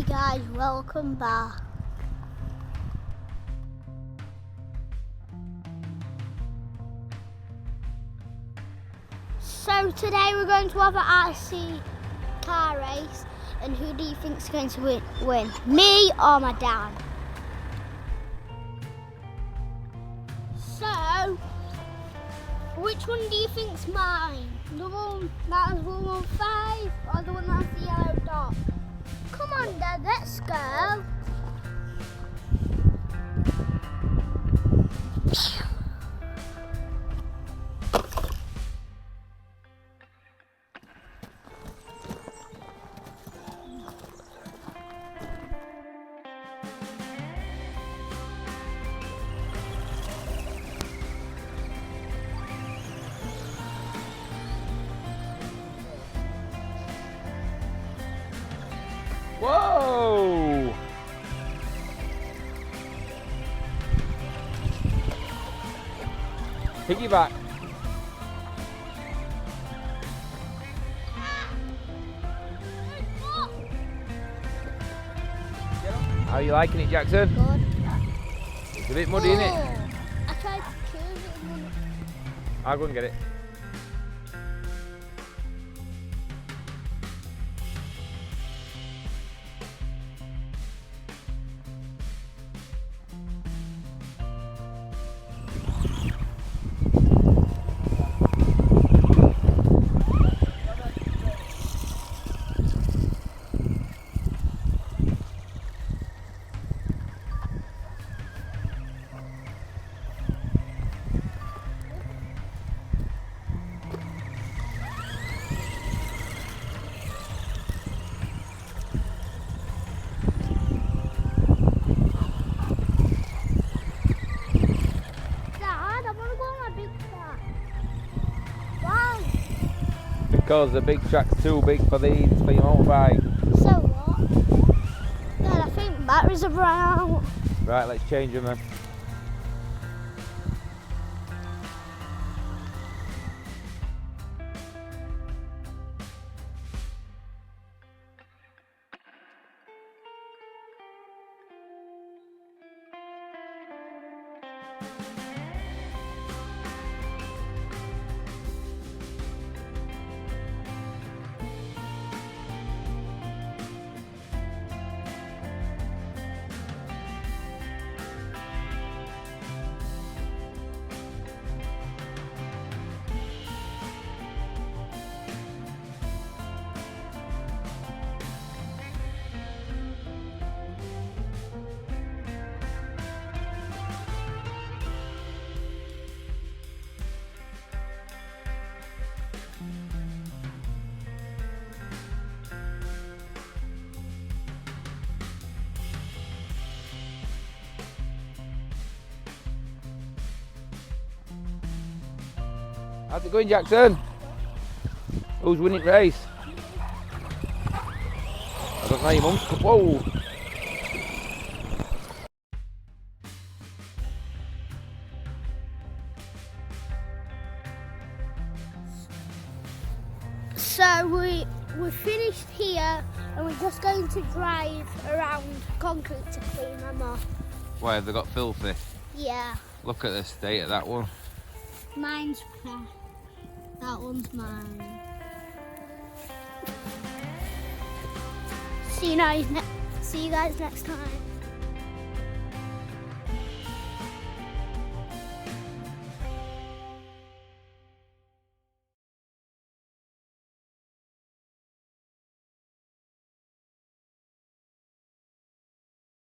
Hey guys, welcome back. So today we're going to have an RC car race, and who do you think's going to win? Me or my dad? So, which one do you think's mine? The one that has 115 or the one that has the yellow dot? Come on Dad, let's go. Whoa! Piggyback. How are you liking it, Jackson? Good. It's a bit muddy, isn't it? I tried to choose it. I'll go and get it. Because the big track's too big for these, for your motorbike. So what? Dad, I think batteries have run out. Right, let's change them then. How's it going, Jackson? Who's winning the race? I don't know, your mum's... Whoa! So we're finished here, and we're just going to drive around concrete to clean them off. Why, have they got filthy? Yeah. Look at the state of that one. Mine's fresh. That one's mine. See you guys next time.